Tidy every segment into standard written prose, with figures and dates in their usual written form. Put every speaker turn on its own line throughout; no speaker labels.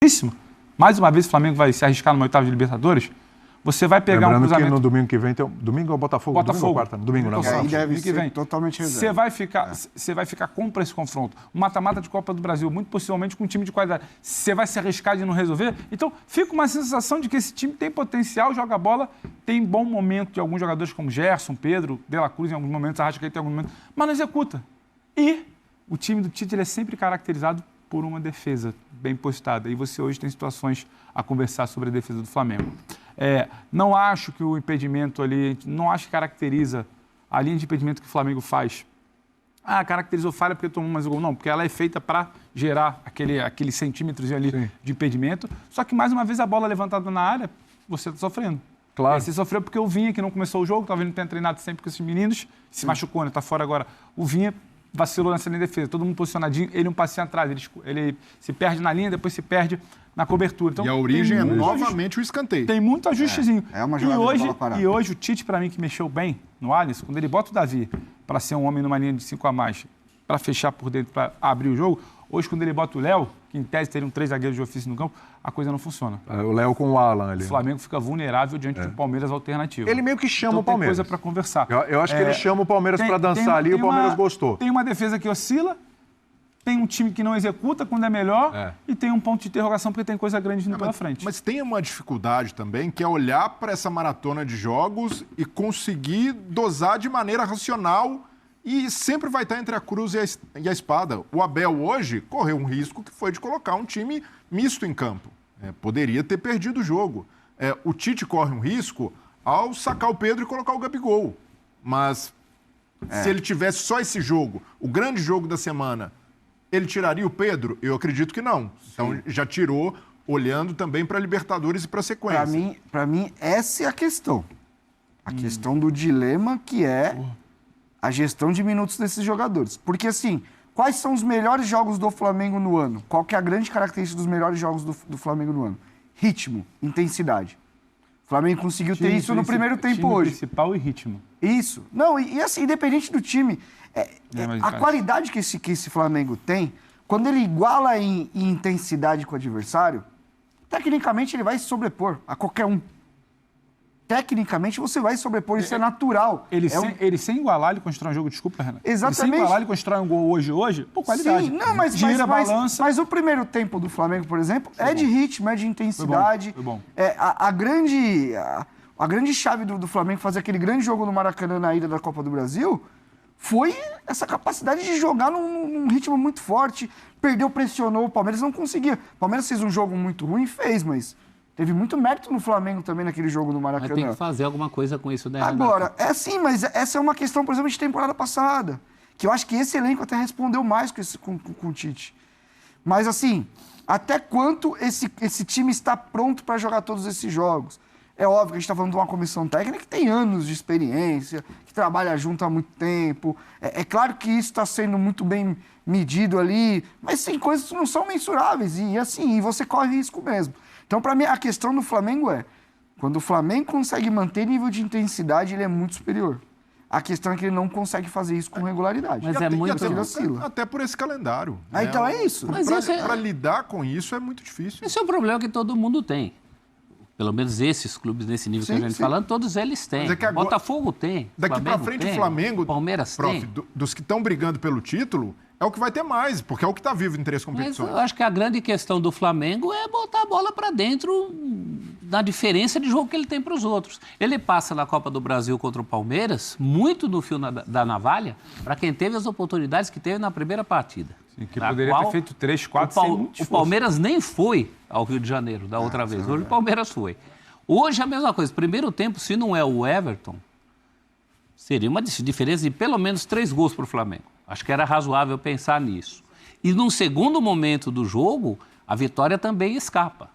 altíssimo. Mais uma vez o Flamengo vai se arriscar numa oitava de Libertadores. Você vai pegar um cruzamento...
que no domingo que vem tem... Domingo é o Botafogo? Domingo ou quarta? Domingo, não.
Aí deve ser totalmente reserva.
Você vai ficar contra esse confronto. Um mata-mata de Copa do Brasil, muito possivelmente com um time de qualidade. Você vai se arriscar de não resolver? Então, fica uma sensação de que esse time tem potencial, joga bola, tem bom momento de alguns jogadores como Gerson, Pedro, De La Cruz em alguns momentos, Arrascaeta em alguns momentos, mas não executa. E o time do Tite ele é sempre caracterizado por uma defesa bem postada. E você hoje tem situações a conversar sobre a defesa do Flamengo. Não acho que o impedimento ali, não acho que caracteriza a linha de impedimento que o Flamengo faz. Caracterizou falha porque tomou mais um gol. Não, porque ela é feita para gerar aquele centímetros ali de impedimento. Só que, mais uma vez, a bola levantada na área, você está sofrendo.
Claro.
Você sofreu porque o Vinha, que não começou o jogo, talvez não tenha treinado sempre com esses meninos, se machucou, né? Está fora agora. O Vinha vacilou nessa linha de defesa, todo mundo posicionadinho, ele um passinho atrás, ele se perde na linha, depois se perde na cobertura. Então,
e a origem é novamente o escanteio.
Tem muito ajustezinho.
É uma jogada de bola parada.
E hoje o Tite, para mim, que mexeu bem no Alisson, quando ele bota o Davi para ser um homem numa linha de 5 a mais, para fechar por dentro, para abrir o jogo, hoje quando ele bota o Léo, que em tese teriam 3 zagueiros de ofício no campo, a coisa não funciona.
O Léo com o Alan ali.
O Flamengo fica vulnerável diante do Palmeiras alternativo.
Ele meio que chama
então,
o Palmeiras.
Tem coisa para conversar.
Eu acho que ele chama o Palmeiras para dançar ali e o Palmeiras gostou.
Tem uma defesa que oscila, tem um time que não executa quando é melhor e tem um ponto de interrogação porque tem coisa grande vindo pela frente.
Mas tem uma dificuldade também, que é olhar para essa maratona de jogos e conseguir dosar de maneira racional e sempre vai estar entre a cruz e a espada. O Abel hoje correu um risco que foi de colocar um time misto em campo. Poderia ter perdido o jogo. O Tite corre um risco ao sacar o Pedro e colocar o Gabigol. Mas se ele tivesse só esse jogo, o grande jogo da semana, ele tiraria o Pedro? Eu acredito que não. Então já tirou, olhando também para a Libertadores e para a sequência.
Para mim, essa é a questão. A questão do dilema que é a gestão de minutos desses jogadores. Porque, assim, quais são os melhores jogos do Flamengo no ano? Qual que é a grande característica dos melhores jogos do Flamengo no ano? Ritmo, intensidade. O Flamengo conseguiu ter isso no primeiro tempo hoje.
Principal e ritmo.
Isso. Não, e assim, independente do time, a qualidade que esse Flamengo tem, quando ele iguala em intensidade com o adversário, tecnicamente ele vai se sobrepor a qualquer um. Tecnicamente você vai sobrepor, isso é natural.
Ele sem igualar, ele constrói um jogo, desculpa, Renan.
Exatamente.
Ele sem igualar, ele constrói um gol hoje, por qualidade.
Sim, não, mas o primeiro tempo do Flamengo, por exemplo, de ritmo, é de intensidade.
Foi bom.
A grande chave do Flamengo fazer aquele grande jogo no Maracanã na ida da Copa do Brasil foi essa capacidade de jogar num ritmo muito forte. Perdeu, pressionou, o Palmeiras não conseguia. O Palmeiras fez um jogo muito ruim, mas teve muito mérito no Flamengo também naquele jogo no Maracanã.
Mas tem que fazer alguma coisa com isso, né, Renato?
Agora, mas essa é uma questão, por exemplo, de temporada passada, que eu acho que esse elenco até respondeu mais com o Tite. Mas, assim, até quanto esse time está pronto para jogar todos esses jogos? É óbvio que a gente está falando de uma comissão técnica que tem anos de experiência, que trabalha junto há muito tempo. É claro que isso está sendo muito bem medido ali, mas tem coisas que não são mensuráveis e você corre risco mesmo. Então, para mim, a questão do Flamengo quando o Flamengo consegue manter nível de intensidade, ele é muito superior. A questão é que ele não consegue fazer isso com regularidade.
Mas é muito...
Até por esse calendário.
Então é isso.
Para lidar com isso é muito difícil.
Esse é um problema que todo mundo tem. Pelo menos esses clubes nesse nível que a gente está falando, todos eles têm.
Agora,
Botafogo tem.
Daqui para frente o Flamengo,
Palmeiras
prof,
tem.
Dos que estão brigando pelo título, é o que vai ter mais, porque é o que está vivo em 3 competições.
Mas eu acho que a grande questão do Flamengo é botar a bola para dentro da diferença de jogo que ele tem para os outros. Ele passa na Copa do Brasil contra o Palmeiras, muito no fio da navalha, para quem teve as oportunidades que teve na primeira partida.
Sim, que poderia ter feito 3, 4,
o Palmeiras nem foi ao Rio de Janeiro da outra vez. Hoje o Palmeiras foi. Hoje é a mesma coisa. Primeiro tempo, se não é o Everton, seria uma diferença de pelo menos 3 gols para o Flamengo. Acho que era razoável pensar nisso. E num segundo momento do jogo, a vitória também escapa.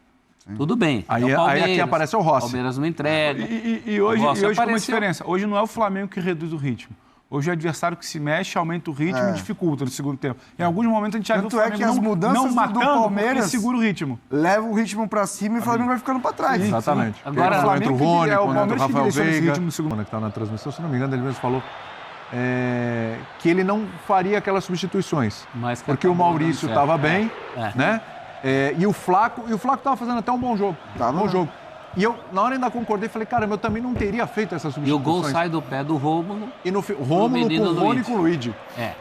Sim. Tudo bem.
Aí aqui aparece o Rossi.
O Palmeiras não entrega.
E hoje com uma diferença. Hoje não é o Flamengo que reduz o ritmo. Hoje é o adversário que se mexe, aumenta o ritmo e dificulta no segundo tempo. Em alguns momentos a gente já viu o Flamengo
que as mudanças do Palmeiras
segura o ritmo.
Leva o ritmo para cima e o Flamengo vai ficando para trás.
Sim, exatamente.
Agora, o Flamengo
entra o Rony,
o
quando entra o Rafael Veiga,
no segundo...
quando está na transmissão, se não me engano, ele mesmo falou que ele não faria aquelas substituições. Porque o Maurício estava bem, né? E o Flaco estava fazendo até um bom jogo. Bom jogo. E eu, na hora, ainda concordei, falei, caramba, eu também não teria feito essas substituições.
E o gol sai do pé do Rômulo.
E no Rômulo com o Rony e com o Luigi.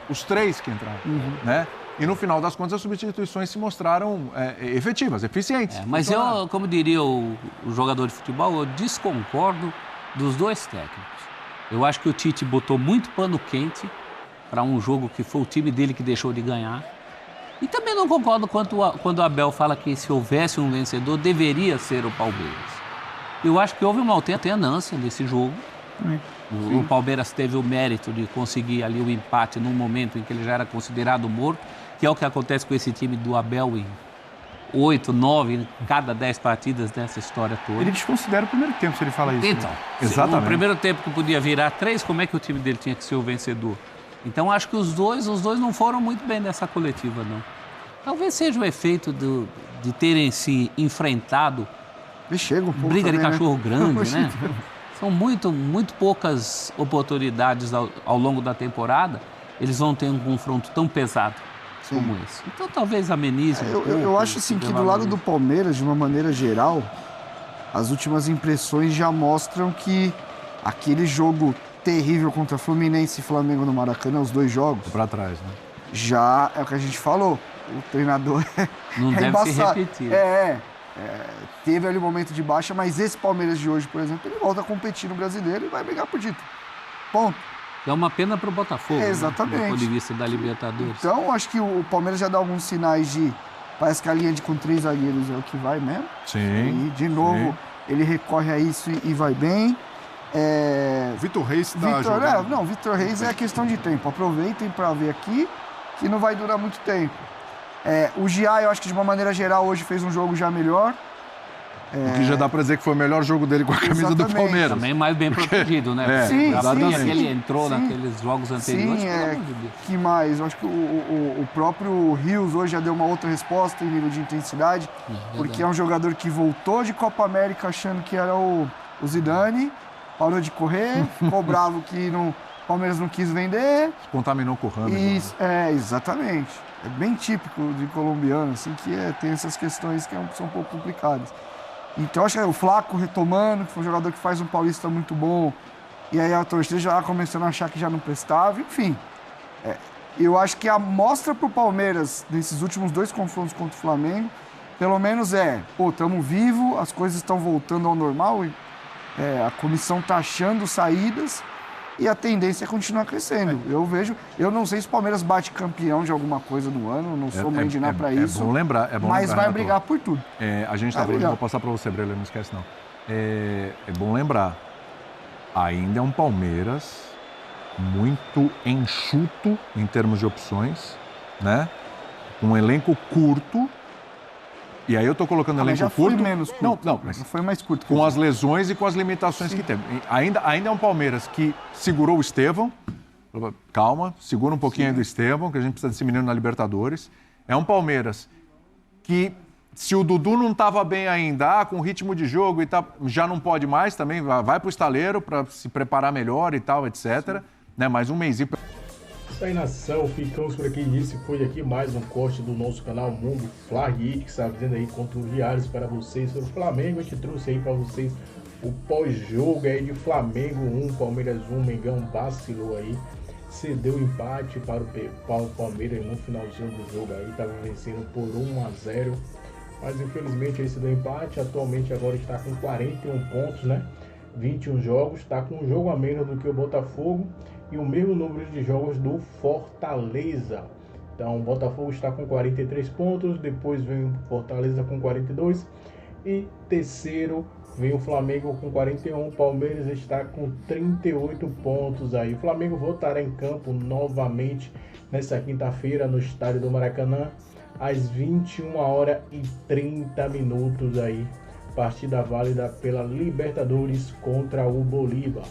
Os três que entraram, né? E no final das contas, as substituições se mostraram efetivas, eficientes.
Mas eu, como diria o jogador de futebol, eu desconcordo dos dois técnicos. Eu acho que o Tite botou muito pano quente para um jogo que foi o time dele que deixou de ganhar. E também não concordo quando o Abel fala que se houvesse um vencedor, deveria ser o Palmeiras. Eu acho que houve uma alternância nesse jogo. O Palmeiras teve o mérito de conseguir ali o empate num momento em que ele já era considerado morto, que é o que acontece com esse time do Abel em 8, 9, cada 10 partidas dessa história toda.
Ele desconsidera o primeiro tempo, se ele fala isso.
Então,
exatamente.
No primeiro tempo que podia virar 3, como é que o time dele tinha que ser o vencedor? Então, acho que os dois não foram muito bem nessa coletiva, não. Talvez seja o efeito de terem se enfrentado briga de cachorro grande, né? São muito poucas oportunidades ao longo da temporada. Eles vão ter um confronto tão pesado como esse. Então, talvez amenize.
Eu acho assim que do lado do Palmeiras, de uma maneira geral, as últimas impressões já mostram que aquele jogo terrível contra Fluminense e Flamengo no Maracanã, os dois jogos.
Para trás, né?
Já é o que a gente falou. O treinador
não deve
embaçado.
se repetir.
Teve ali um momento de baixa, mas esse Palmeiras de hoje, por exemplo, ele volta a competir no Brasileiro e vai brigar por título. Ponto.
É uma pena para o Botafogo,
exatamente.
Né? Do ponto de vista da Libertadores.
Então, acho que o Palmeiras já dá alguns sinais de... Parece que a linha com 3 zagueiros é o que vai mesmo.
Sim.
E, de novo, ele recorre a isso e vai bem.
O Vitor Reis está jogando.
Vitor Reis é questão de tempo. Aproveitem para ver aqui, que não vai durar muito tempo. O Gia, eu acho que de uma maneira geral, hoje fez um jogo já melhor.
O que já dá para dizer que foi o melhor jogo dele com a camisa do Palmeiras.
Também mais bem protegido, né?
Sim,
que ele entrou naqueles jogos anteriores.
Que mais? Eu acho que o próprio Rios hoje já deu uma outra resposta em nível de intensidade, porque é um jogador que voltou de Copa América achando que era o Zidane, parou de correr, ficou bravo que o Palmeiras não quis vender.
Contaminou com o Ramos.
Exatamente. É bem típico de colombiano, assim, que tem essas questões que são um pouco complicadas. Então, acho que o Flaco retomando, que foi um jogador que faz um paulista muito bom, e aí a torcida já começando a achar que já não prestava, enfim. Eu acho que a mostra pro Palmeiras, nesses últimos 2 confrontos contra o Flamengo, pelo menos estamos vivos, as coisas estão voltando ao normal, a comissão está achando saídas, e a tendência é continuar crescendo. Eu não sei se o Palmeiras bate campeão de alguma coisa no ano, não sou mãe de nada para isso.
É bom lembrar.
Mas vai brigar por tudo.
A gente está falando, vou passar para você, Breno, não esquece não. É bom lembrar, ainda é um Palmeiras muito enxuto em termos de opções, né? Um elenco curto. E aí eu estou colocando elenco curto.
Foi menos curto.
Não, mas
foi mais curto.
Com as lesões e com as limitações que tem. Ainda é um Palmeiras que segurou o Estevão. Calma, segura um pouquinho aí do Estevão, que a gente precisa desse menino na Libertadores. É um Palmeiras que, se o Dudu não estava bem ainda, com ritmo de jogo e tal, já não pode mais também, vai para o estaleiro para se preparar melhor e tal, etc. Né? Mais um mêsinho.
Isso aí, nação, ficamos por aqui. Esse foi aqui mais um corte do nosso canal Mundo Fla Hit, que está fazendo aí conteúdo diários para vocês sobre o Flamengo. A gente trouxe aí para vocês o pós-jogo aí de Flamengo 1, Palmeiras 1, Mengão vacilou aí, cedeu empate para o Palmeiras no finalzinho do jogo aí, estava vencendo por 1-0, mas infelizmente ele cedeu empate, atualmente agora está com 41 pontos, né? 21 jogos, está com um jogo a menos do que o Botafogo e o mesmo número de jogos do Fortaleza. Então o Botafogo está com 43 pontos, depois vem o Fortaleza com 42 e terceiro vem o Flamengo com 41, o Palmeiras está com 38 pontos aí. O Flamengo voltará em campo novamente nessa quinta-feira no estádio do Maracanã às 21h30 aí. Partida válida pela Libertadores contra o Bolívar.